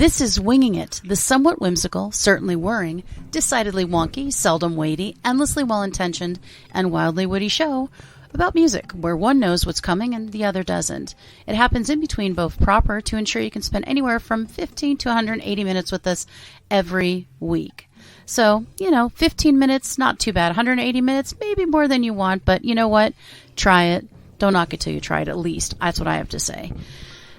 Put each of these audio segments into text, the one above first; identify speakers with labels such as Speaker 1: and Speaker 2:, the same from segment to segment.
Speaker 1: This is Winging It, the somewhat whimsical, certainly whirring, decidedly wonky, seldom weighty, endlessly well-intentioned, and wildly witty show about music, where one knows what's coming and the other doesn't. It happens in between both proper to ensure you can spend anywhere from 15 to 180 minutes with us every week. So, 15 minutes, not too bad. 180 minutes, maybe more than you want, but you know what? Try it. Don't knock it till you try it, at least. That's what I have to say.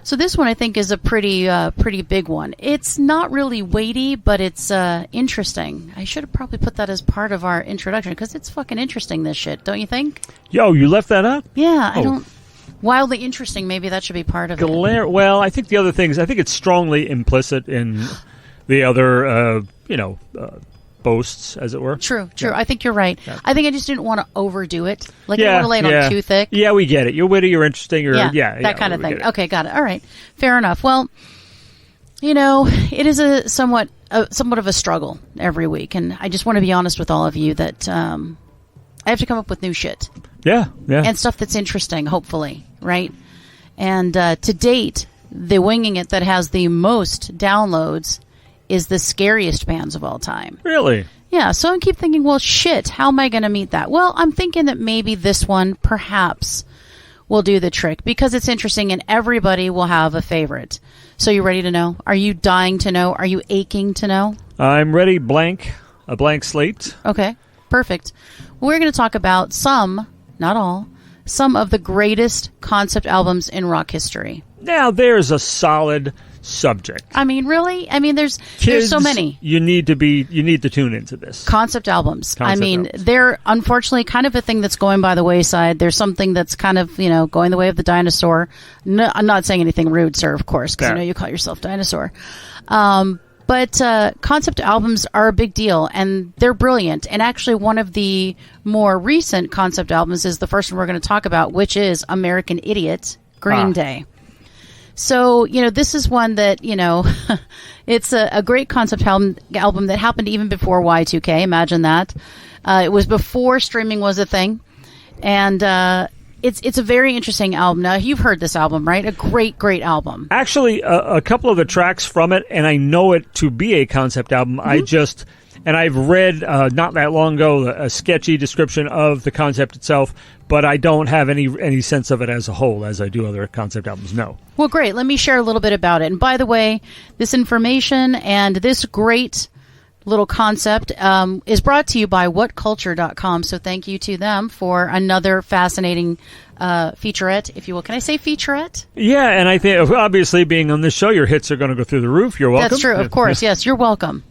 Speaker 1: So this one, I think, is a pretty big one. It's not really weighty, but it's interesting. I should have probably put that as part of our introduction, because it's fucking interesting, this shit. Don't you think?
Speaker 2: Yo, you left that out?
Speaker 1: Yeah, I don't... Wildly interesting, maybe that should be part of it.
Speaker 2: Well, I think the other thing is, I think it's strongly implicit in the other, boasts, as it were.
Speaker 1: True.
Speaker 2: Yeah.
Speaker 1: I think you're right. Yeah. I think I just didn't want to overdo it. I don't want to lay it on too thick.
Speaker 2: Yeah, we get it. You're witty, you're interesting,
Speaker 1: that kind of thing. Okay, got it. All right. Fair enough. Well, it is somewhat of a struggle every week, and I just want to be honest with all of you that I have to come up with new shit.
Speaker 2: Yeah.
Speaker 1: And stuff that's interesting, hopefully, right? And to date, the Winging It that has the most downloads is the scariest bands of all time.
Speaker 2: Really?
Speaker 1: Yeah, so I keep thinking, well, shit, how am I going to meet that? Well, I'm thinking that maybe this one, perhaps, will do the trick, because it's interesting and everybody will have a favorite. So you ready to know? Are you dying to know? Are you aching to know?
Speaker 2: I'm ready, a blank slate.
Speaker 1: Okay, perfect. We're going to talk about some, not all, some of the greatest concept albums in rock history.
Speaker 2: Now, there's a solid subject.
Speaker 1: I mean, really? I mean, there's so many.
Speaker 2: You need to tune into this.
Speaker 1: Concept albums. They're unfortunately kind of a thing that's going by the wayside. There's something that's kind of, going the way of the dinosaur. No, I'm not saying anything rude, sir, of course, because I know you call yourself dinosaur. But concept albums are a big deal, and they're brilliant. And actually, one of the more recent concept albums is the first one we're going to talk about, which is American Idiot, Green Day. So, this is one that, it's a great concept album that happened even before Y2K. Imagine that. It was before streaming was a thing. And it's a very interesting album. Now, you've heard this album, right? A great, great album.
Speaker 2: Actually, a couple of the tracks from it, and I know it to be a concept album. Mm-hmm. And I've read, not that long ago, a sketchy description of the concept itself, but I don't have any sense of it as a whole, as I do other concept albums, no.
Speaker 1: Well, great. Let me share a little bit about it. And by the way, this information and this great little concept is brought to you by whatculture.com, so thank you to them for another fascinating featurette, if you will. Can I say featurette?
Speaker 2: Yeah, and I think, obviously, being on this show, your hits are going to go through the roof. You're welcome.
Speaker 1: That's true, of course. Yes, you're welcome.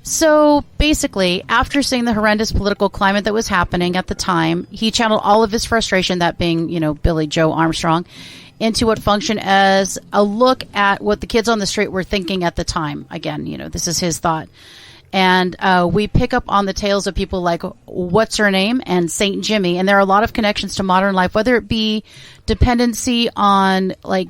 Speaker 1: So basically, after seeing the horrendous political climate that was happening at the time, he channeled all of his frustration, that being, Billy Joe Armstrong, into what functioned as a look at what the kids on the street were thinking at the time. Again, this is his thought. And we pick up on the tales of people like What's Her Name and Saint Jimmy. And there are a lot of connections to modern life, whether it be dependency on, like,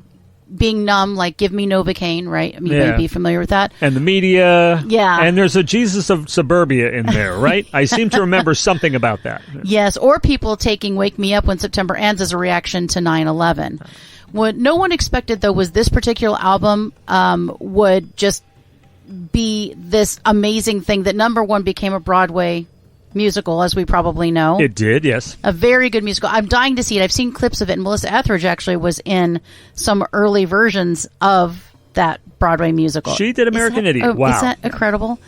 Speaker 1: being numb, like Give Me Novocaine, right? I mean, you may be familiar with that.
Speaker 2: And the media.
Speaker 1: Yeah.
Speaker 2: And there's a Jesus of Suburbia in there, right? I seem to remember something about that.
Speaker 1: Yes, or people taking Wake Me Up When September Ends as a reaction to 9/11. What no one expected, though, was this particular album would just be this amazing thing that, number one, became a Broadway musical, as we probably know.
Speaker 2: It did, yes.
Speaker 1: A very good musical. I'm dying to see it. I've seen clips of it, and Melissa Etheridge actually was in some early versions of that Broadway musical.
Speaker 2: She did American Idiot. Wow.
Speaker 1: Is that incredible?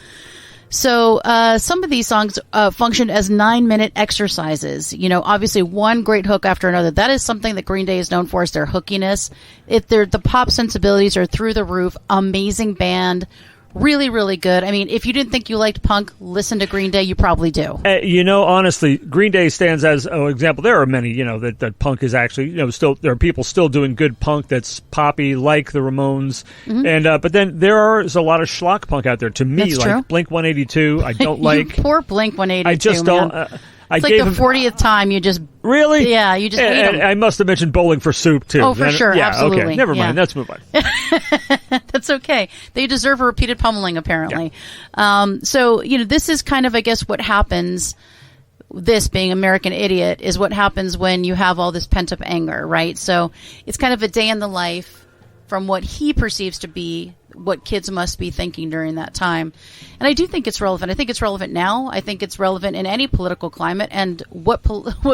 Speaker 1: So some of these songs functioned as 9-minute exercises. Obviously one great hook after another. That is something that Green Day is known for, is their hookiness. The pop sensibilities are through the roof. Amazing band. Really, really good. I mean, if you didn't think you liked punk, listen to Green Day. You probably do.
Speaker 2: Honestly, Green Day stands as an example. There are many, that punk is actually, still, there are people still doing good punk that's poppy, like the Ramones. Mm-hmm. And but then there's a lot of schlock punk out there. To me,
Speaker 1: that's
Speaker 2: like
Speaker 1: true.
Speaker 2: Blink-182, I don't like.
Speaker 1: Poor Blink-182,
Speaker 2: I just
Speaker 1: man.
Speaker 2: don't.
Speaker 1: It's like the 40th time you just...
Speaker 2: Really?
Speaker 1: Yeah, you just hate them.
Speaker 2: I must have mentioned Bowling for Soup, too.
Speaker 1: Oh, for sure.
Speaker 2: Yeah,
Speaker 1: absolutely.
Speaker 2: Okay. Never mind. Let's move on.
Speaker 1: That's okay. They deserve a repeated pummeling, apparently. Yeah. So, this is kind of, I guess, what happens, this being American Idiot, is what happens when you have all this pent-up anger, right? So it's kind of a day in the life from what he perceives to be what kids must be thinking during that time. And I do think it's relevant. I think it's relevant now. I think it's relevant in any political climate. And what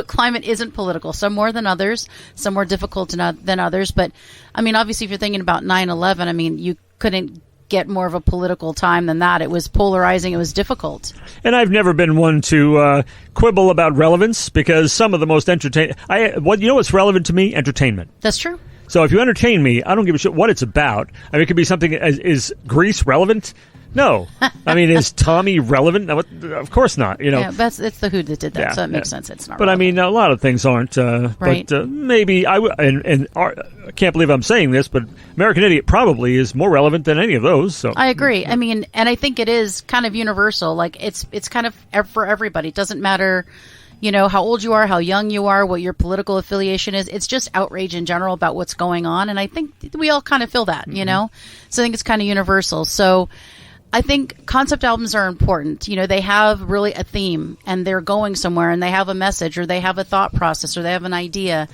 Speaker 1: climate isn't political? Some more than others, some more difficult than others. But I mean, obviously, if you're thinking about 9/11, I mean, you couldn't get more of a political time than that. It was polarizing. It was difficult.
Speaker 2: And I've never been one to quibble about relevance, because some of the most entertaining. What's relevant to me? Entertainment.
Speaker 1: That's true.
Speaker 2: So if you entertain me, I don't give a shit what it's about. I mean, it could be something. Is Grease relevant? No. I mean, is Tommy relevant? No, of course not.
Speaker 1: Yeah, it's the Who that did that, so it makes sense. It's not.
Speaker 2: But
Speaker 1: relevant.
Speaker 2: I mean, a lot of things aren't.
Speaker 1: Right.
Speaker 2: But maybe I can't believe I'm saying this, but American Idiot probably is more relevant than any of those. So
Speaker 1: I agree. I mean, and I think it is kind of universal. Like it's kind of for everybody. It doesn't matter, how old you are, how young you are, what your political affiliation is. It's just outrage in general about what's going on, and I think we all kind of feel that. So I think it's kind of universal. So I think concept albums are important. They have really a theme, and they're going somewhere, and they have a message, or they have a thought process, or they have an idea.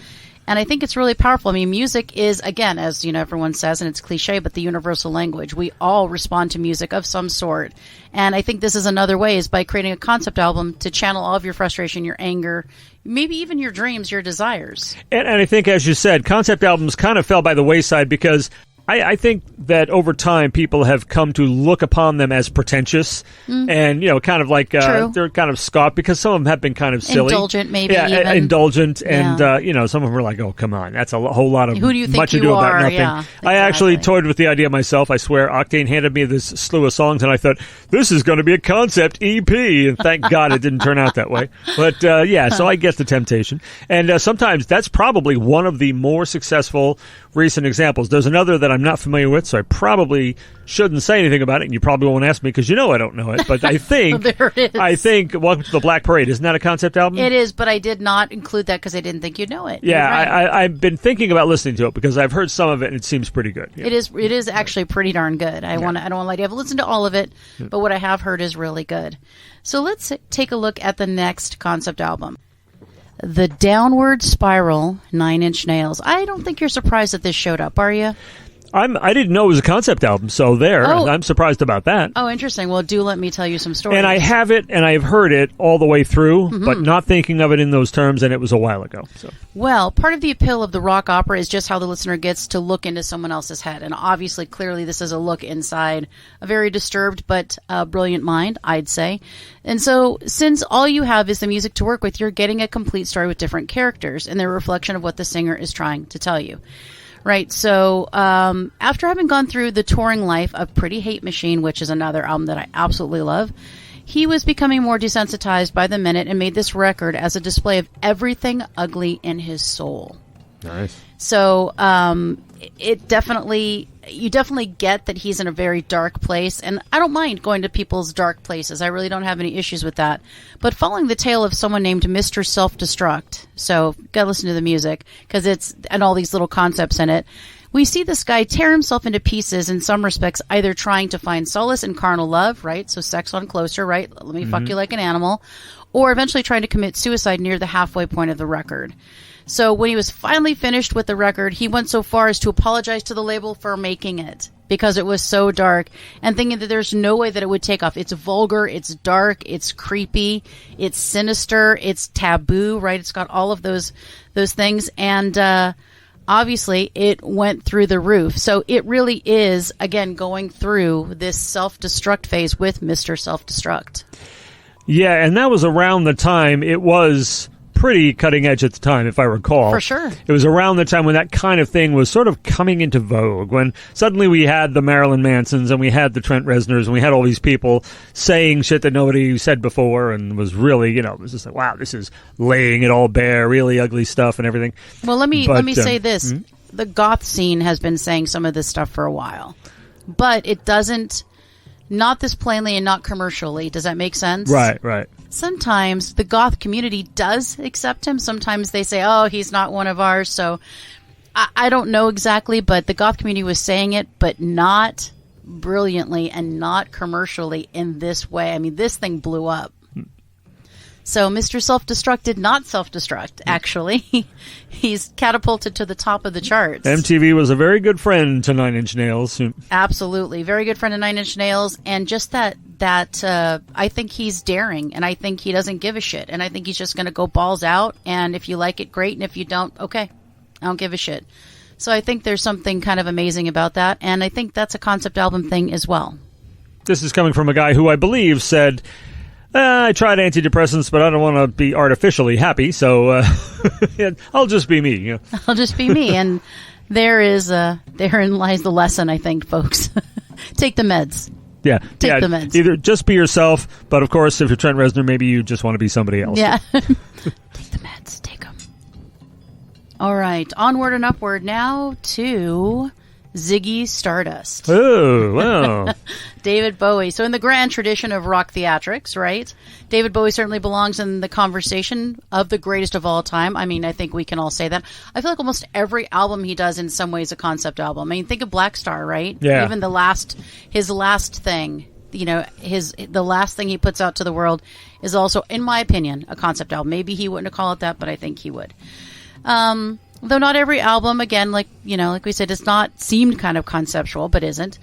Speaker 1: And I think it's really powerful. I mean, music is, again, as everyone says, and it's cliche, but the universal language. We all respond to music of some sort. And I think this is another way, is by creating a concept album to channel all of your frustration, your anger, maybe even your dreams, your desires.
Speaker 2: And I think, as you said, concept albums kind of fell by the wayside because I think that over time people have come to look upon them as pretentious and, kind of like they're kind of scoffed, because some of them have been kind of silly.
Speaker 1: Indulgent, maybe.
Speaker 2: Yeah, indulgent. And, some of them are like, oh, come on. That's a whole lot of
Speaker 1: Who do you think
Speaker 2: much
Speaker 1: you
Speaker 2: ado
Speaker 1: are?
Speaker 2: about nothing.
Speaker 1: Yeah, exactly.
Speaker 2: I actually toyed with the idea myself. I swear, Octane handed me this slew of songs, and I thought, this is going to be a concept EP. And thank God it didn't turn out that way. But, so I get the temptation. And sometimes that's probably one of the more successful recent examples. There's another that I'm not familiar with, so I probably shouldn't say anything about it, and you probably won't ask me because I don't know it. But I think
Speaker 1: there it is.
Speaker 2: Welcome to the Black Parade. Isn't that a concept album?
Speaker 1: It is, but I did not include that because I didn't think you'd know it.
Speaker 2: Yeah,
Speaker 1: right.
Speaker 2: I've been thinking about listening to it because I've heard some of it and it seems pretty good. Yeah.
Speaker 1: It is actually pretty darn good. I don't want to lie to you. I haven't listened to all of it, but what I have heard is really good. So let's take a look at the next concept album. The Downward Spiral, 9 Inch Nails. I don't think you're surprised that this showed up, are you?
Speaker 2: I didn't know it was a concept album, so I'm surprised about that.
Speaker 1: Oh, interesting. Well, do let me tell you some stories.
Speaker 2: And I have it, and I've heard it all the way through, but not thinking of it in those terms, and it was a while ago. So.
Speaker 1: Well, part of the appeal of the rock opera is just how the listener gets to look into someone else's head. And obviously, clearly, this is a look inside a very disturbed but brilliant mind, I'd say. And so, since all you have is the music to work with, you're getting a complete story with different characters and their reflection of what the singer is trying to tell you. Right, so after having gone through the touring life of Pretty Hate Machine, which is another album that I absolutely love, he was becoming more desensitized by the minute and made this record as a display of everything ugly in his soul.
Speaker 2: Nice.
Speaker 1: So you definitely get that he's in a very dark place, and I don't mind going to people's dark places. I really don't have any issues with that. But following the tale of someone named Mr. Self-Destruct, so gotta listen to the music because and all these little concepts in it. We see this guy tear himself into pieces in some respects, either trying to find solace in carnal love, right? So sex on closer, right? Let me fuck you like an animal, or eventually trying to commit suicide near the halfway point of the record. So when he was finally finished with the record, he went so far as to apologize to the label for making it because it was so dark, and thinking that there's no way that it would take off. It's vulgar, it's dark, it's creepy, it's sinister, it's taboo, right? It's got all of those things, and obviously it went through the roof. So it really is, again, going through this self-destruct phase with Mr. Self-Destruct.
Speaker 2: Yeah, and that was around the time it was pretty cutting edge at the time, if I recall.
Speaker 1: For sure.
Speaker 2: It was around the time when that kind of thing was sort of coming into vogue, when suddenly we had the Marilyn Mansons and we had the Trent Reznors and we had all these people saying shit that nobody said before, and was really, it was just like, wow, this is laying it all bare, really ugly stuff and everything.
Speaker 1: Well, let me say this. The goth scene has been saying some of this stuff for a while, but it doesn't, not this plainly and not commercially. Does that make sense?
Speaker 2: Right.
Speaker 1: Sometimes the goth community does accept him. Sometimes they say, oh, he's not one of ours. So I don't know exactly, but the goth community was saying it, but not brilliantly and not commercially in this way. I mean, this thing blew up. So Mr. Self-Destruct did not self-destruct, actually. He's catapulted to the top of the charts.
Speaker 2: MTV was a very good friend to Nine Inch Nails.
Speaker 1: Absolutely. Very good friend of Nine Inch Nails. And just that I think he's daring, and I think he doesn't give a shit. And I think he's just going to go balls out. And if you like it, great. And if you don't, okay. I don't give a shit. So I think there's something kind of amazing about that. And I think that's a concept album thing as well.
Speaker 2: This is coming from a guy who I believe said, I tried antidepressants, but I don't want to be artificially happy, so I'll just be me. You know?
Speaker 1: I'll just be me. And therein lies the lesson, I think, folks. Take the meds.
Speaker 2: Yeah.
Speaker 1: Take the meds.
Speaker 2: Either just be yourself, but of course, if you're Trent Reznor, maybe you just want to be somebody else.
Speaker 1: Yeah. Take the meds. Take them. All right. Onward and upward now to Ziggy Stardust.
Speaker 2: Oh, wow.
Speaker 1: David Bowie. So in the grand tradition of rock theatrics, right? David Bowie certainly belongs in the conversation of the greatest of all time. I mean, I think we can all say that. I feel like almost every album he does in some way is a concept album. I mean, think of Black Star, right?
Speaker 2: Yeah.
Speaker 1: Even his last thing, you know, the last thing he puts out to the world is also, in my opinion, a concept album. Maybe he wouldn't call it that, but I think he would. Though not every album, again, like we said, it's not seemed kind of conceptual, but isn't.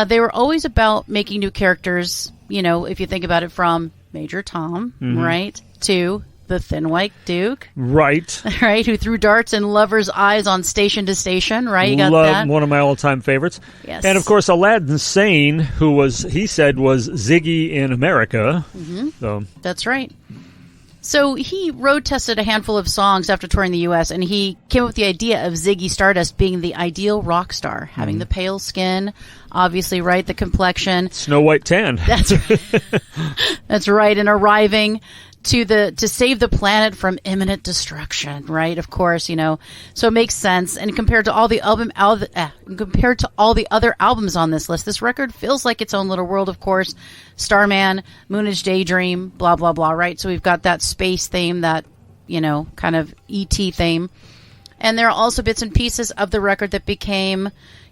Speaker 1: They were always about making new characters, you know, if you think about it, from Major Tom, right, to the Thin White Duke.
Speaker 2: Right.
Speaker 1: Right, who threw darts in lovers' eyes on station to station, right? You got that?
Speaker 2: One of my all-time favorites.
Speaker 1: Yes.
Speaker 2: And, of course, Aladdin Sane, who he said was Ziggy in America. Mm-hmm. So.
Speaker 1: That's right. So he road tested a handful of songs after touring the U.S., and he came up with the idea of Ziggy Stardust being the ideal rock star, having the pale skin, obviously, right, the complexion.
Speaker 2: Snow White tan.
Speaker 1: That's right. That's right, and arriving to save the planet from imminent destruction, right? Of course, you know. So it makes sense. And compared to all the other albums on this list, this record feels like its own little world, of course. Starman, Moonage Daydream, blah, blah, blah, right? So we've got that space theme, that, you know, kind of E.T. theme. And there are also bits and pieces of the record that became,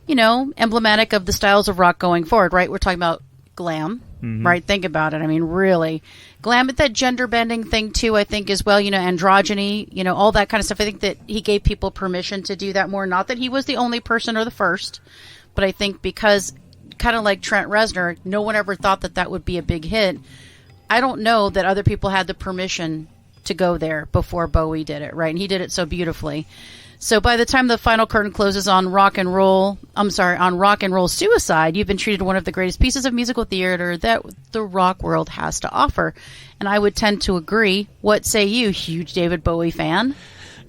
Speaker 1: you know, emblematic of the styles of rock going forward, right? We're talking about glam, right? Think about it. I mean, really. Glam, but that gender bending thing, too, I think, as well, you know, androgyny, you know, all that kind of stuff. I think that he gave people permission to do that more. Not that he was the only person or the first, but I think because, kind of like Trent Reznor, no one ever thought that would be a big hit. I don't know that other people had the permission to go there before Bowie did it, right? And he did it so beautifully. So by the time the final curtain closes on Rock and Roll Suicide, you've been treated one of the greatest pieces of musical theater that the rock world has to offer. And I would tend to agree. What say you, huge David Bowie fan?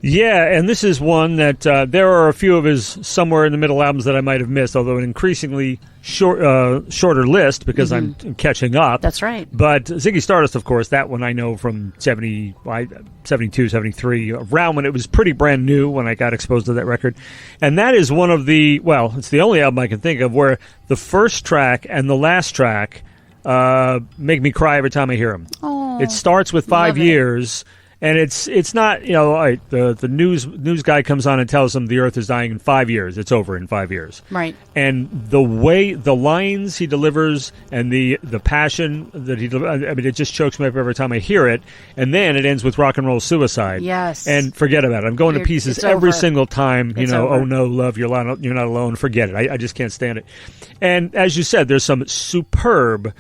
Speaker 2: Yeah, and this is one that there are a few of his somewhere in the middle albums that I might have missed, although an increasingly shorter list because I'm catching up.
Speaker 1: That's right.
Speaker 2: But Ziggy Stardust, of course, that one I know from 72, 73, around when it was pretty brand new when I got exposed to that record. And that is one of it's the only album I can think of where the first track and the last track make me cry every time I hear them.
Speaker 1: Oh,
Speaker 2: it starts with 5 years. And it's not, you know, all right, the news guy comes on and tells them the Earth is dying in 5 years. It's over in 5 years.
Speaker 1: Right.
Speaker 2: And the way, the lines he delivers and the passion that he delivers, I mean, it just chokes me up every time I hear it. And then it ends with Rock and Roll Suicide.
Speaker 1: Yes.
Speaker 2: And forget about it. I'm going to pieces every single time, you know, oh no, love, you're not alone. Forget it. I just can't stand it. And as you said, there's some superb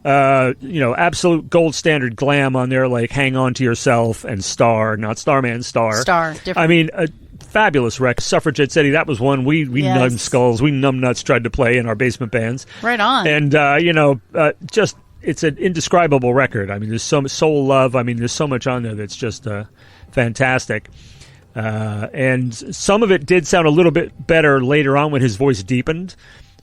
Speaker 2: absolute gold standard glam on there, like Hang On to Yourself and Star, not Starman, Star.
Speaker 1: Star, different.
Speaker 2: I mean, a fabulous record. Suffragette City, that was one we numbskulls, we numbnuts tried to play in our basement bands.
Speaker 1: Right on.
Speaker 2: And, just, it's an indescribable record. I mean, there's so much soul love. I mean, there's so much on there that's just fantastic. And some of it did sound a little bit better later on when his voice deepened.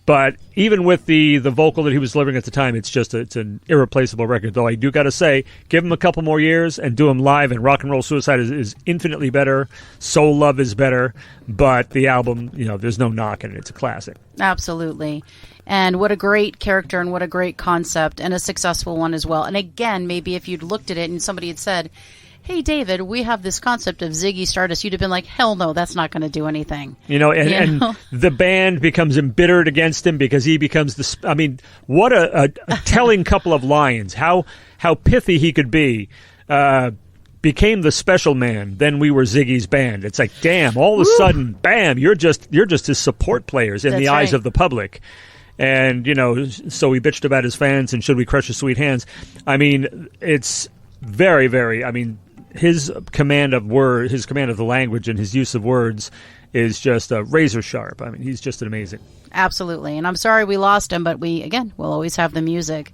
Speaker 2: But even with the vocal that he was delivering at the time, it's an irreplaceable record. Though I do got to say, give him a couple more years and do him live, and Rock and Roll Suicide is infinitely better. Soul Love is better, but the album, you know, there's no knocking it. It's a classic.
Speaker 1: Absolutely. And what a great character and what a great concept, and a successful one as well. And again, maybe if you'd looked at it and somebody had said, hey, David, we have this concept of Ziggy Stardust, you'd have been like, hell no, that's not going to do anything. You know,
Speaker 2: and the band becomes embittered against him because he becomes what a telling couple of lines. How pithy he could be. became the special man. Then we were Ziggy's band. It's like, damn, all of a sudden, bam, you're just his support players in the eyes of the public. And, so he bitched about his fans and should we crush his sweet hands. I mean, it's very, very, his command of the language and his use of words is just razor sharp. I mean, he's just amazing.
Speaker 1: Absolutely. And I'm sorry we lost him, but we'll always have the music.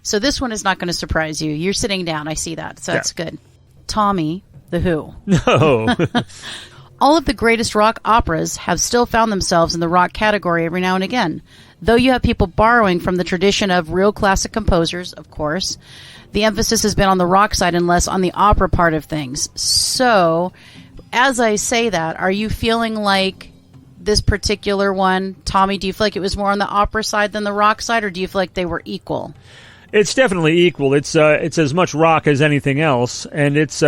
Speaker 1: So this one is not going to surprise you. You're sitting down. I see that. So that's good. Tommy, The Who.
Speaker 2: No.
Speaker 1: All of the greatest rock operas have still found themselves in the rock category every now and again. Though you have people borrowing from the tradition of real classic composers, of course, the emphasis has been on the rock side and less on the opera part of things. So, as I say that, are you feeling like this particular one, Tommy, do you feel like it was more on the opera side than the rock side, or do you feel like they were equal?
Speaker 2: It's definitely equal. It's as much rock as anything else, and it's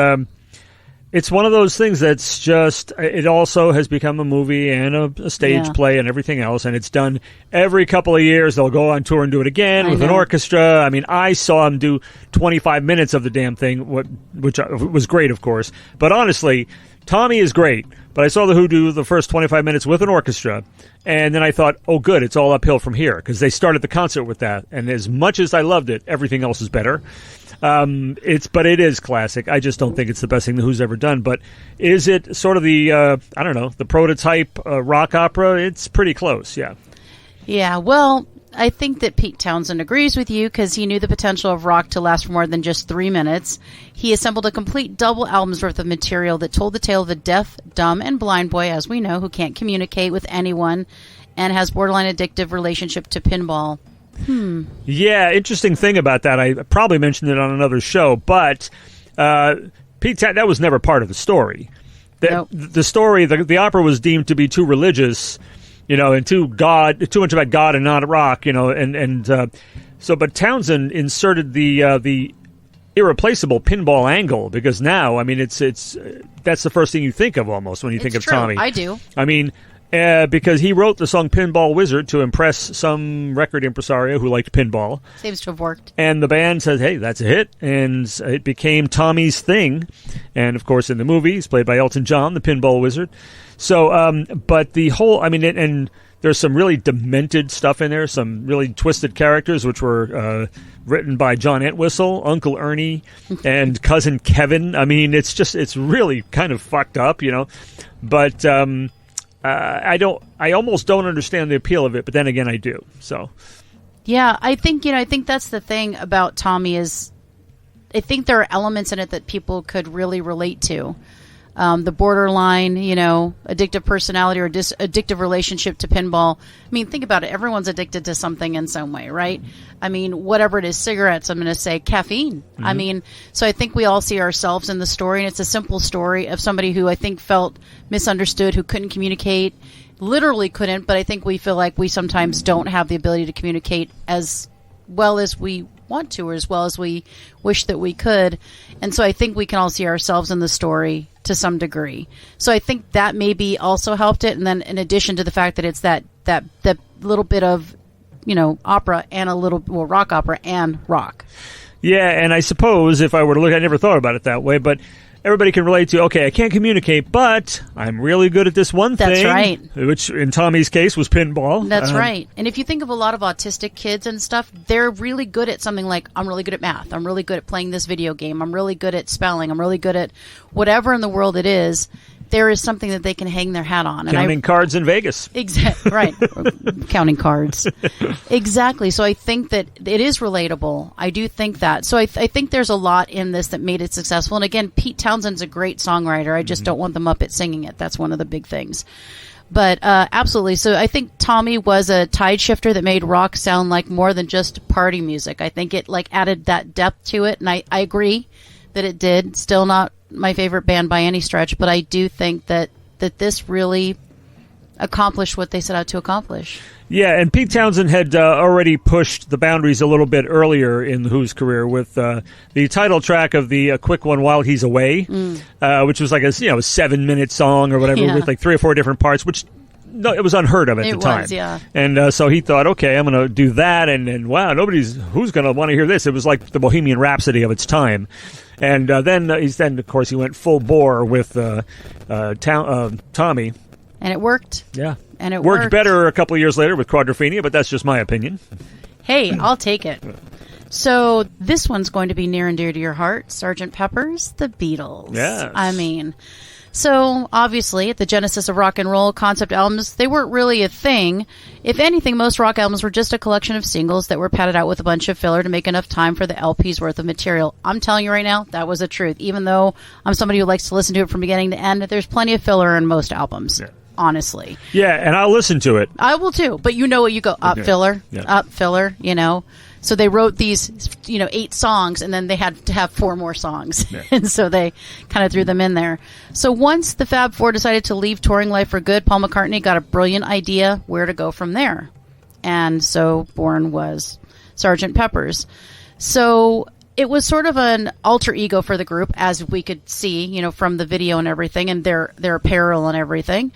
Speaker 2: one of those things that's just, it also has become a movie and a stage play and everything else, and it's done every couple of years. They'll go on tour and do it again with an orchestra. I mean, I saw them do 25 minutes of the damn thing, which was great, of course. But honestly, Tommy is great, but I saw The Who do the first 25 minutes with an orchestra, and then I thought, oh, good, it's all uphill from here, because they started the concert with that, and as much as I loved it, everything else is better. But it is classic. I just don't think it's the best thing The Who's ever done. But is it sort of the the prototype rock opera? It's pretty close, yeah.
Speaker 1: Yeah, well, I think that Pete Townsend agrees with you because he knew the potential of rock to last for more than just 3 minutes. He assembled a complete double album's worth of material that told the tale of a deaf, dumb, and blind boy, as we know, who can't communicate with anyone and has borderline addictive relationship to pinball.
Speaker 2: Yeah, interesting thing about that. I probably mentioned it on another show, but Pete, that was never part of the story. The story, the opera was deemed to be too religious, and too much about God and not rock, but Townsend inserted the irreplaceable pinball angle because now, I mean, it's that's the first thing you think of almost when you think of Tommy.
Speaker 1: I do.
Speaker 2: I mean. Because he wrote the song Pinball Wizard to impress some record impresario who liked pinball.
Speaker 1: Seems to have worked.
Speaker 2: And the band says, hey, that's a hit. And it became Tommy's thing. And, of course, in the movie, he's played by Elton John, the Pinball Wizard. So, but the whole, and there's some really demented stuff in there, some really twisted characters, which were written by John Entwistle, Uncle Ernie, and Cousin Kevin. I mean, it's really kind of fucked up, But, I almost don't understand the appeal of it, but then again, I do. So,
Speaker 1: yeah, I think that's the thing about Tommy is, I think there are elements in it that people could really relate to. The borderline, addictive personality or addictive relationship to pinball. I mean, think about it. Everyone's addicted to something in some way, right? I mean, whatever it is, cigarettes, I'm going to say caffeine. Mm-hmm. I mean, so I think we all see ourselves in the story, and it's a simple story of somebody who I think felt misunderstood, who couldn't communicate, literally couldn't, but I think we feel like we sometimes don't have the ability to communicate as well as we want to or as well as we wish that we could. And so I think we can all see ourselves in the story to some degree. So I think that maybe also helped it. And then in addition to the fact that it's that little bit of, opera and a little, rock opera and rock.
Speaker 2: Yeah. And I suppose if I were to look, I never thought about it that way, but everybody can relate to, okay, I can't communicate, but I'm really good at this one thing.
Speaker 1: That's right.
Speaker 2: Which in Tommy's case was pinball.
Speaker 1: That's right. And if you think of a lot of autistic kids and stuff, they're really good at something like, I'm really good at math. I'm really good at playing this video game. I'm really good at spelling. I'm really good at whatever in the world it is. There is something that they can hang their hat on.
Speaker 2: Counting cards in Vegas.
Speaker 1: Exactly. Right. Counting cards. Exactly. So I think that it is relatable. I do think that. So I think there's a lot in this that made it successful. And again, Pete Townsend's a great songwriter. I just don't want the Muppet singing it. That's one of the big things. But absolutely. So I think Tommy was a tide shifter that made rock sound like more than just party music. I think it added that depth to it. And I agree that it did. Still not my favorite band by any stretch, but I do think that this really accomplished what they set out to accomplish.
Speaker 2: Yeah, and Pete Townsend had already pushed the boundaries a little bit earlier in The Who's career with the title track of the Quick One While He's Away, which was like a 7-minute song or whatever with like 3 or 4 different parts, which it was unheard of at the time.
Speaker 1: Yeah.
Speaker 2: And so he thought, okay, I'm going to do that, and wow, who's going to want to hear this? It was like the Bohemian Rhapsody of its time. And then of course, he went full bore with Tommy.
Speaker 1: And it worked.
Speaker 2: Yeah.
Speaker 1: And it
Speaker 2: worked better a couple of years later with Quadrophenia, but that's just my opinion.
Speaker 1: Hey, I'll take it. So this one's going to be near and dear to your heart. Sgt. Pepper's The Beatles.
Speaker 2: Yes.
Speaker 1: I mean, so obviously at the genesis of rock and roll, concept albums, they weren't really a thing. If anything, most rock albums were just a collection of singles that were padded out with a bunch of filler to make enough time for the LP's worth of material. I'm telling you right now, that was the truth. Even though I'm somebody who likes to listen to it from beginning to end, there's plenty of filler in most albums. Yeah. Honestly.
Speaker 2: Yeah, and I'll listen to it.
Speaker 1: I will too. But you know what? You go up filler, up filler, So they wrote these, 8 songs, and then they had to have 4 more songs. Yeah. And so they kind of threw them in there. So once the Fab Four decided to leave touring life for good, Paul McCartney got a brilliant idea where to go from there. And so born was Sgt. Pepper's. So it was sort of an alter ego for the group, as we could see, from the video and everything, and their apparel and everything.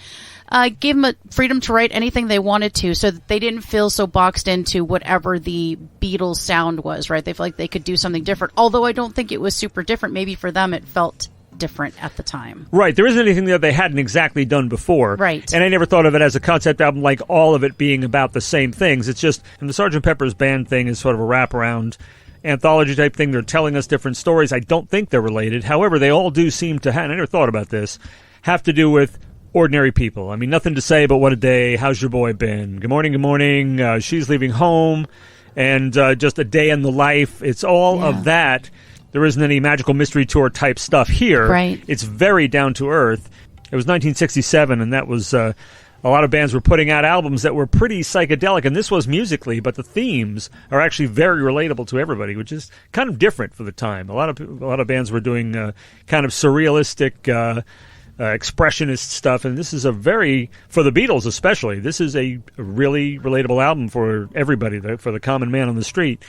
Speaker 1: Gave them freedom to write anything they wanted to, so that they didn't feel so boxed into whatever the Beatles sound was, right? They felt like they could do something different. Although I don't think it was super different. Maybe for them it felt different at the time.
Speaker 2: Right. There isn't anything that they hadn't exactly done before.
Speaker 1: Right.
Speaker 2: And I never thought of it as a concept album, like all of it being about the same things. It's just, and the Sgt. Pepper's Band thing is sort of a wraparound anthology type thing. They're telling us different stories. I don't think they're related. However, they all do seem to have, and I never thought about this, have to do with ordinary people. I mean, nothing to say but what a day, how's your boy been? Good morning, she's leaving home, and just a day in the life. It's all of that. There isn't any magical mystery tour type stuff here.
Speaker 1: Right.
Speaker 2: It's very down to earth. It was 1967, and that was a lot of bands were putting out albums that were pretty psychedelic, and this was musically, but the themes are actually very relatable to everybody, which is kind of different for the time. A lot of bands were doing kind of surrealistic expressionist stuff, and this is for the Beatles especially, this is a really relatable album for everybody, for the common man on the street,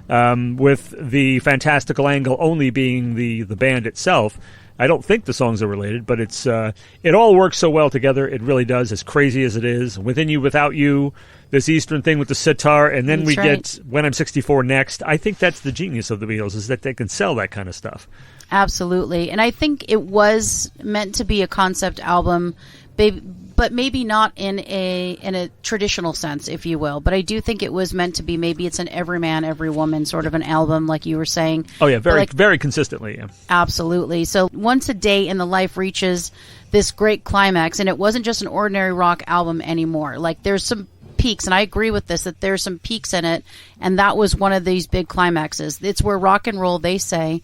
Speaker 2: with the fantastical angle only being the band itself. I don't think the songs are related, but it all works so well together. It really does, as crazy as it is. Within You, Without You, this Eastern thing with the sitar, and then we get When I'm 64 next. I think that's the genius of the Beatles, is that they can sell that kind of stuff.
Speaker 1: Absolutely. And I think it was meant to be a concept album, but maybe not in a traditional sense, if you will. But I do think it was meant to be, maybe it's an every man, every woman sort of an album, like you were saying.
Speaker 2: Oh, yeah, very consistently. Yeah.
Speaker 1: Absolutely. So once a day in the life reaches this great climax, and it wasn't just an ordinary rock album anymore. Like, there's some peaks, and I agree with this, that there's some peaks in it, and that was one of these big climaxes. It's where rock and roll, they say,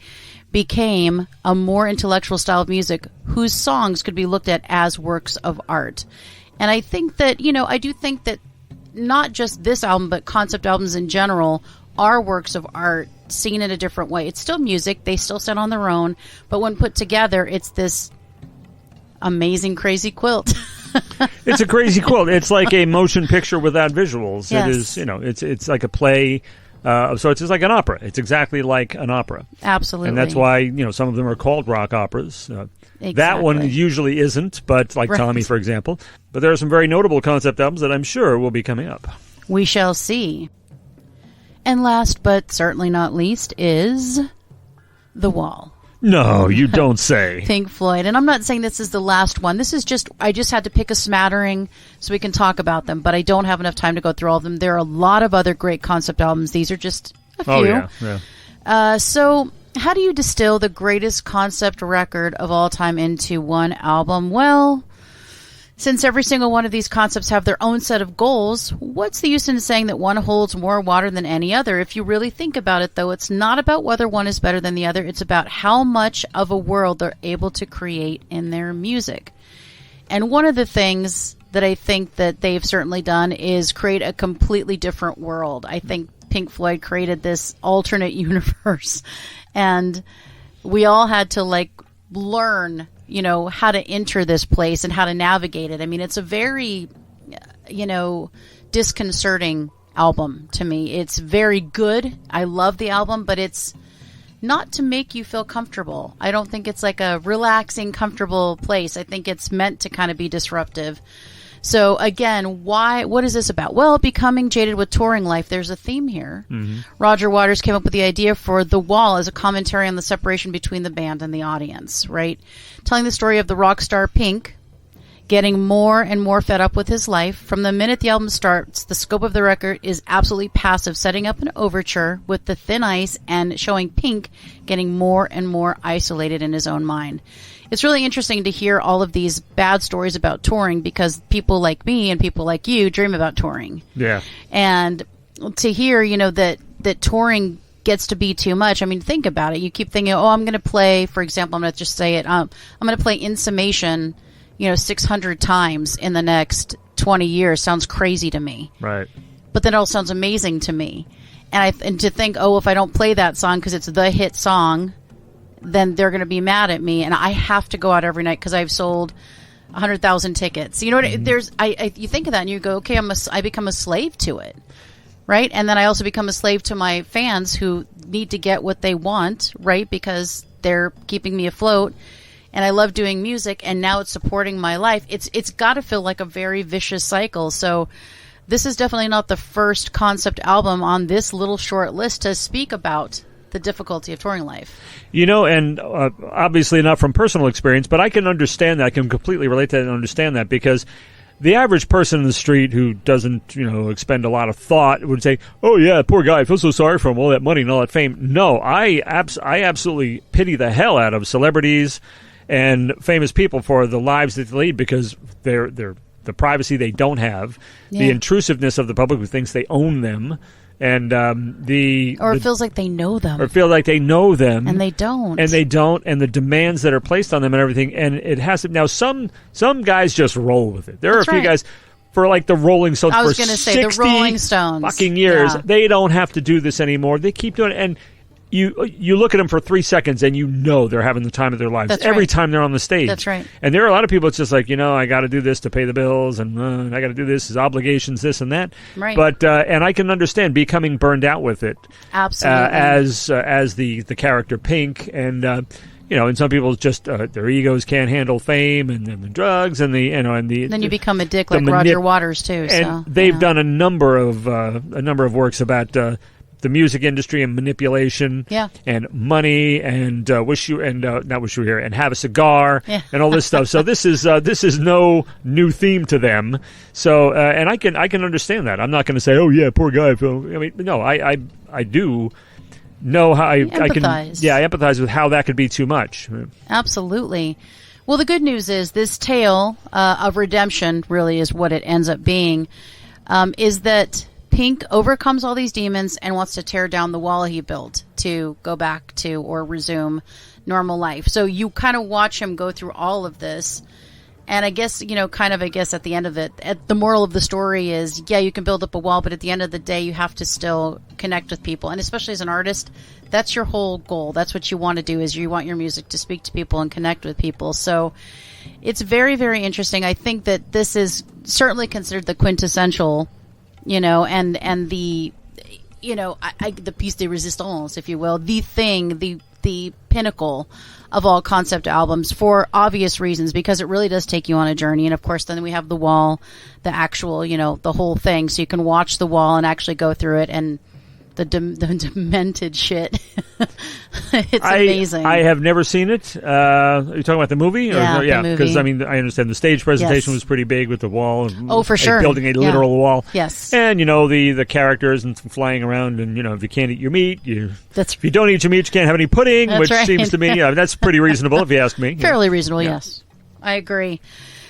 Speaker 1: became a more intellectual style of music whose songs could be looked at as works of art. And I think that, I do think that not just this album, but concept albums in general are works of art seen in a different way. It's still music. They still stand on their own. But when put together, it's this amazing, crazy quilt.
Speaker 2: It's a crazy quilt. It's like a motion picture without visuals.
Speaker 1: Yes.
Speaker 2: It is, it's like a play. So it's just like an opera. It's exactly like an opera.
Speaker 1: Absolutely.
Speaker 2: And that's why, some of them are called rock operas.
Speaker 1: Exactly.
Speaker 2: That one usually isn't, but like Tommy, for example. But there are some very notable concept albums that I'm sure will be coming up.
Speaker 1: We shall see. And last but certainly not least is The Wall.
Speaker 2: No, you don't say.
Speaker 1: Pink Floyd. And I'm not saying this is the last one. This is I just had to pick a smattering so we can talk about them, but I don't have enough time to go through all of them. There are a lot of other great concept albums. These are just a few.
Speaker 2: Oh, yeah.
Speaker 1: So how do you distill the greatest concept record of all time into one album? Well, since every single one of these concepts have their own set of goals, what's the use in saying that one holds more water than any other? If you really think about it, though, it's not about whether one is better than the other. It's about how much of a world they're able to create in their music. And one of the things that I think that they've certainly done is create a completely different world. I think Pink Floyd created this alternate universe, and we all had to learn how to enter this place and how to navigate it. I mean, it's a very, disconcerting album to me. It's very good. I love the album, but it's not to make you feel comfortable. I don't think it's like a relaxing, comfortable place. I think it's meant to kind of be disruptive. So again, what is this about? Well, becoming jaded with touring life. There's a theme here. Mm-hmm. Roger Waters came up with the idea for The Wall as a commentary on the separation between the band and the audience, right? Telling the story of the rock star Pink getting more and more fed up with his life. From the minute the album starts, the scope of the record is absolutely passive, setting up an overture with the thin ice and showing Pink getting more and more isolated in his own mind. It's really interesting to hear all of these bad stories about touring because people like me and people like you dream about touring.
Speaker 2: Yeah.
Speaker 1: And to hear, that touring gets to be too much. I mean, think about it. You keep thinking, I'm going to play, for example, I'm going to just say it, I'm going to play In Summation 600 times in the next 20 years sounds crazy to me.
Speaker 2: Right.
Speaker 1: But then it all sounds amazing to me. And to think, if I don't play that song because it's the hit song, then they're going to be mad at me. And I have to go out every night because I've sold 100,000 tickets. You know what? Mm-hmm. You think of that and you go, okay, I become a slave to it. Right. And then I also become a slave to my fans who need to get what they want, right? Because they're keeping me afloat. And I love doing music, and now it's supporting my life. It's got to feel like a very vicious cycle. So this is definitely not the first concept album on this little short list to speak about the difficulty of touring life.
Speaker 2: And obviously not from personal experience, but I can understand that. I can completely relate to that and understand that because the average person in the street who doesn't, expend a lot of thought would say, oh, yeah, poor guy, I feel so sorry for him, all that money and all that fame. No, I absolutely pity the hell out of celebrities and famous people for the lives that they lead because they're the privacy they don't have, the intrusiveness of the public who thinks they own them, and
Speaker 1: it feels like they know them,
Speaker 2: or feel like they know them,
Speaker 1: and they don't,
Speaker 2: and the demands that are placed on them and everything, and it has to. Now some guys just roll with it. There are a few guys. For like the Rolling Stones,
Speaker 1: I was going to say the Rolling Stones,
Speaker 2: fucking years, they don't have to do this anymore. They keep doing it, and you look at them for 3 seconds and they're having the time of their lives every time they're on the stage.
Speaker 1: That's right.
Speaker 2: And there are a lot of people. It's just like I got to do this to pay the bills, and I got to do this as obligations, this and that.
Speaker 1: Right.
Speaker 2: But and I can understand becoming burned out with it.
Speaker 1: Absolutely.
Speaker 2: As the character Pink, and and some people just their egos can't handle fame and the drugs and the
Speaker 1: then you become a dick like Roger Waters too.
Speaker 2: And they've done a number of works about the music industry and manipulation, and money, and not wish you were here, and have a cigar, and all this stuff. So this is no new theme to them. So and I can understand that. I'm not going to say, oh yeah, poor guy. I mean, no, I do know how I can. Yeah, I empathize with how that could be too much.
Speaker 1: Absolutely. Well, the good news is this tale of redemption really is what it ends up being. Is that Pink overcomes all these demons and wants to tear down the wall he built to go back to or resume normal life. So you kind of watch him go through all of this. And I guess, at the end of it, the moral of the story is, you can build up a wall, but at the end of the day, you have to still connect with people. And especially as an artist, that's your whole goal. That's what you want to do, is you want your music to speak to people and connect with people. So it's very, very interesting. I think that this is certainly considered the quintessential, and the, the piece de resistance, if you will, the thing, the pinnacle of all concept albums for obvious reasons, because it really does take you on a journey. And of course, then we have The Wall, the actual, the whole thing. So you can watch The Wall and actually go through it, and the demented shit. It's amazing.
Speaker 2: I have never seen it. Are you talking about the movie?
Speaker 1: Yeah,
Speaker 2: because I understand the stage presentation was pretty big with the wall. And,
Speaker 1: for sure.
Speaker 2: Building a literal wall.
Speaker 1: Yes.
Speaker 2: And, the characters and flying around, and, if you can't eat your meat, if you don't eat your meat, you can't have any pudding, which seems to me, that's pretty reasonable if you ask me.
Speaker 1: Fairly reasonable, yes. I agree.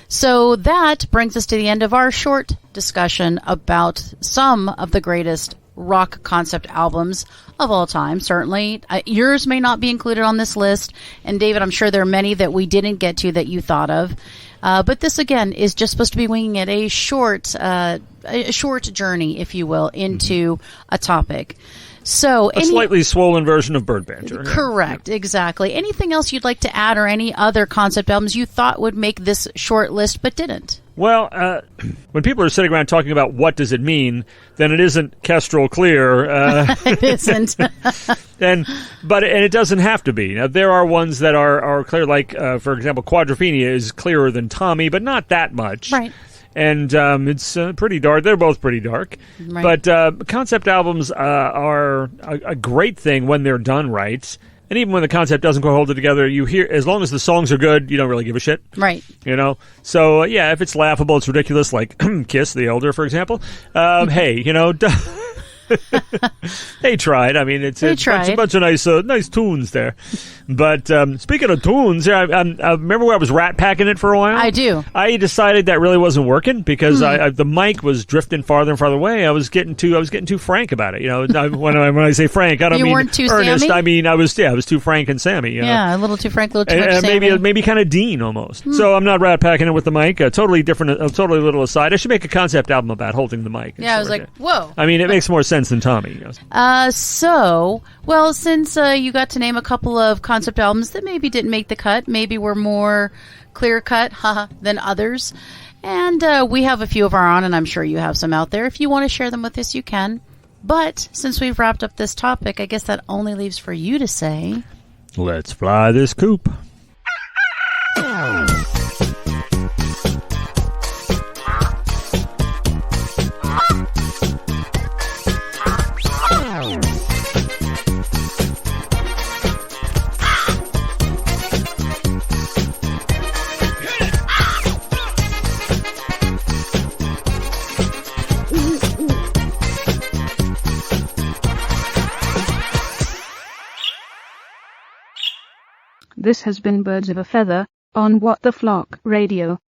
Speaker 1: So that brings us to the end of our short discussion about some of the greatest rock concept albums of all time. Certainly yours may not be included on this list, and David, I'm sure there are many that we didn't get to that you thought of, but this again is just supposed to be winging it, a short journey, if you will, into a topic. So
Speaker 2: a slightly swollen version of Bird Banter.
Speaker 1: Correct, exactly. Anything else you'd like to add, or any other concept albums you thought would make this short list but didn't?
Speaker 2: Well, when people are sitting around talking about what does it mean, then it isn't kestrel clear.
Speaker 1: It isn't.
Speaker 2: and it doesn't have to be. Now, there are ones that are clear, like, for example, Quadrophenia is clearer than Tommy, but not that much.
Speaker 1: Right.
Speaker 2: and it's pretty dark. They're both pretty dark, right. But concept albums are a great thing when they're done right. And even when the concept doesn't quite hold it together, you hear, as long as the songs are good, you don't really give a shit.
Speaker 1: Right.
Speaker 2: You know? So, yeah, if it's laughable, it's ridiculous, like Kiss the Elder, for example. Hey, you know, they tried. I mean, it's a bunch of nice tunes there. But speaking of tunes, I remember where I was rat packing it for a while?
Speaker 1: I do.
Speaker 2: I decided that really wasn't working because the mic was drifting farther and farther away. I was getting too frank about it. You know, when I say frank, I don't mean
Speaker 1: weren't too
Speaker 2: earnest.
Speaker 1: Sammy?
Speaker 2: I mean I was too frank and Sammy. You know?
Speaker 1: Yeah, a little too frank, a little too much Sammy.
Speaker 2: Maybe kind of Dean almost. So I'm not rat packing it with the mic. Totally different. Totally little aside. I should make a concept album about holding the mic.
Speaker 1: Yeah, I was like, whoa.
Speaker 2: I mean, it makes more sense than Tommy. You know?
Speaker 1: Well, since you got to name a couple of concept albums that maybe didn't make the cut, maybe were more clear-cut than others, and we have a few of our own, and I'm sure you have some out there. If you want to share them with us, you can. But since we've wrapped up this topic, I guess that only leaves for you to say,
Speaker 2: let's fly this coop.
Speaker 3: This has been Birds of a Feather on What the Flock Radio.